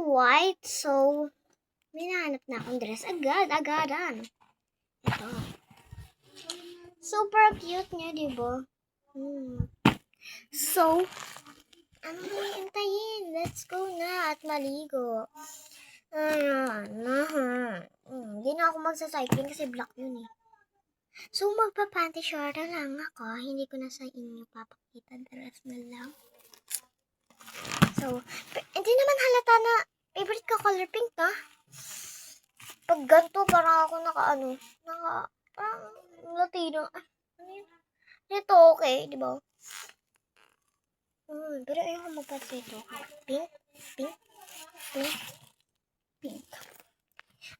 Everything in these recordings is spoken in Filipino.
white. So, may nahanap na akong dress. Agaran. Ito. Super cute niya, diba? So, ano na hintayin? Let's go na at maligo. Hindi na ako magsacycling kasi black yun eh. So, magpa-panty short lang ako. Hindi ko na sa inyo papakita. The rest na lang. So, hindi naman halata na favorite ko color pink, ha? Pag ganito, parang ako parang Latino. Ano yun? Ito, okay, di ba? Pero ayoko magpanty ito. Pink.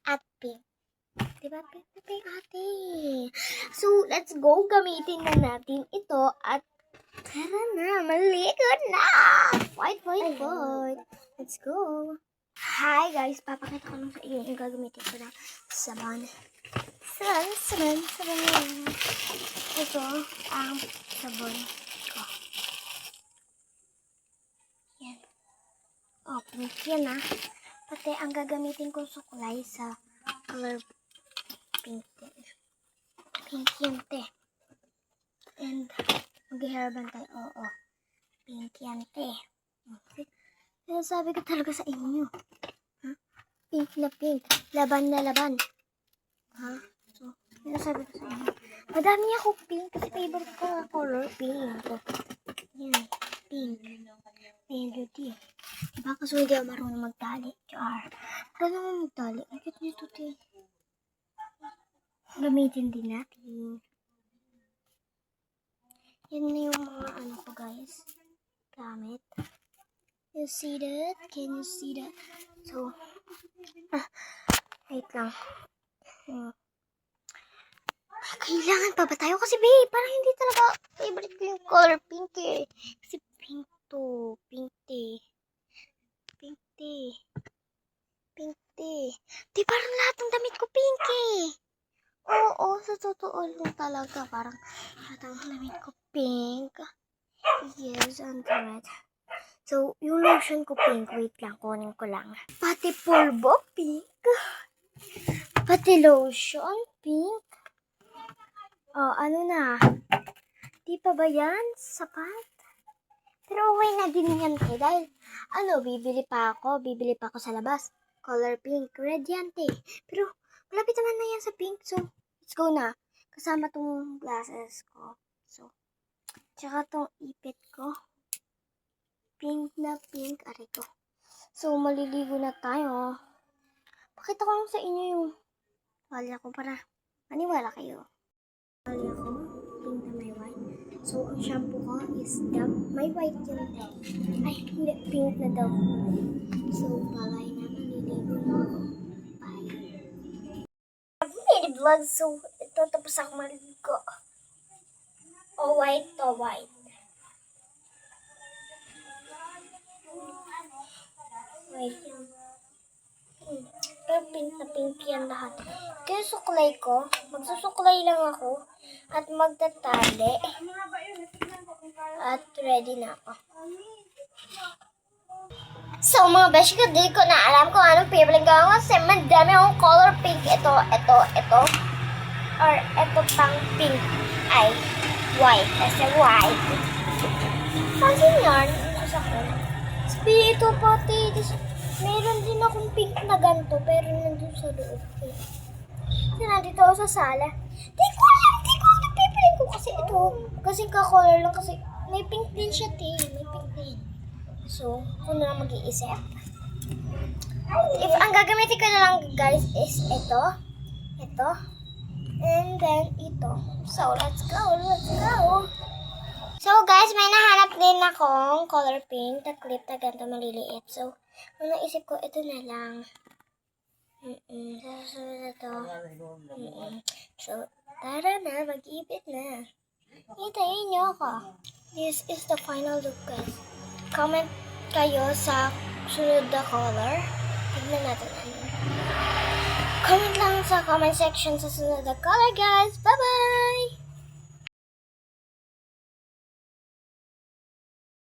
At pink. Diba? Pink ate. So, let's go. Gamitin na natin ito at tara na, maligo na! Fight! Let's go! Hi guys! Papakita ko lang sa inyo yung gagamitin ko na sabon. Sabon yan. Ito ang sabon ko. Yan. Oh, pink yan ah. Pati ang gagamitin ko suklay sa color pink din. Pink yan te. And mag-hairband tayo. Oo. Pink yan, te. Kaya sabi ko talaga sa inyo. Pink na pink. Laban na laban. So, kaya sabi ko sa inyo. Madami ako pink kasi favorite ko na color pink. Yan. Pink. Melody. Diba kasi hindi ako marunong magtali. Char. Paano naman magtali? Ang cute nito, te. Gamitin din natin. Yan na yung mga ano ko guys. Gamit. You see that? Can you see that? So, wait lang. Kailangan pa ba tayo? Kasi babe, parang hindi talaga favorite ko yung color pink eh. Kasi pink to. Pink te. Di parang lahat ng damit ko pink eh. Oo, sa totoo lang talaga. Parang lahat ng damit ko pink. Yes, and red. So, yung lotion ko pink. Wait lang, kunin ko lang. Pati pulbo, pink. Pati lotion, pink. Oh, ano na? Di pa ba yan? Sapat? Pero okay na din yan eh. Dahil, bibili pa ako sa labas. Color pink. Red yan eh. Pero, malapit naman na yan sa pink. So, let's go na. Kasama tong glasses ko. So, tsaka tong ipit ko. Pink na pink. Aray ko. So, maliligo na tayo. Pakita ko lang sa inyo yung walya ko para maniwala kayo. Walya ko. Pink na may white. So, ang shampoo ko is may white yun. Ay, hindi. Pink na daw. So, bye na. Maliligo na ako. Vlog, so ito tapos ako maligo. White to white. Wait. Pero pink na pink yan lahat. Ito yung suklay ko. Magsusuklay lang ako. At magtatali. At ready na ako. So mga beshi ko, di ko na alam kung anong favorite ko. Kasi madami akong color pink. Ito. Or ito pang pink. Ay, white. Kasi white. Pansin yan. Sabi ito pati. Meron din akong pink na ganito. Pero nandun sa loob. Kasi nandito ako sa sala. Di ko alam favorite ko. Kasi ito. Kasi ka-color lang. Kasi may pink din siya. May pink din. So, kung na mag-iisip. Ang gagamitin ko na lang guys is ito, and then ito. So, let's go. So, guys, may nahanap din akong color pink na clip na ganito maliliit. So, ang naisip ko, ito na lang. So, tara na, mag-ipit na. Hintayin niyo ako. This is the final look, guys. Comment kayo sa sunod na color. Tignan natin ano. Comment lang sa comment section sa sunod na color, guys. Bye-bye!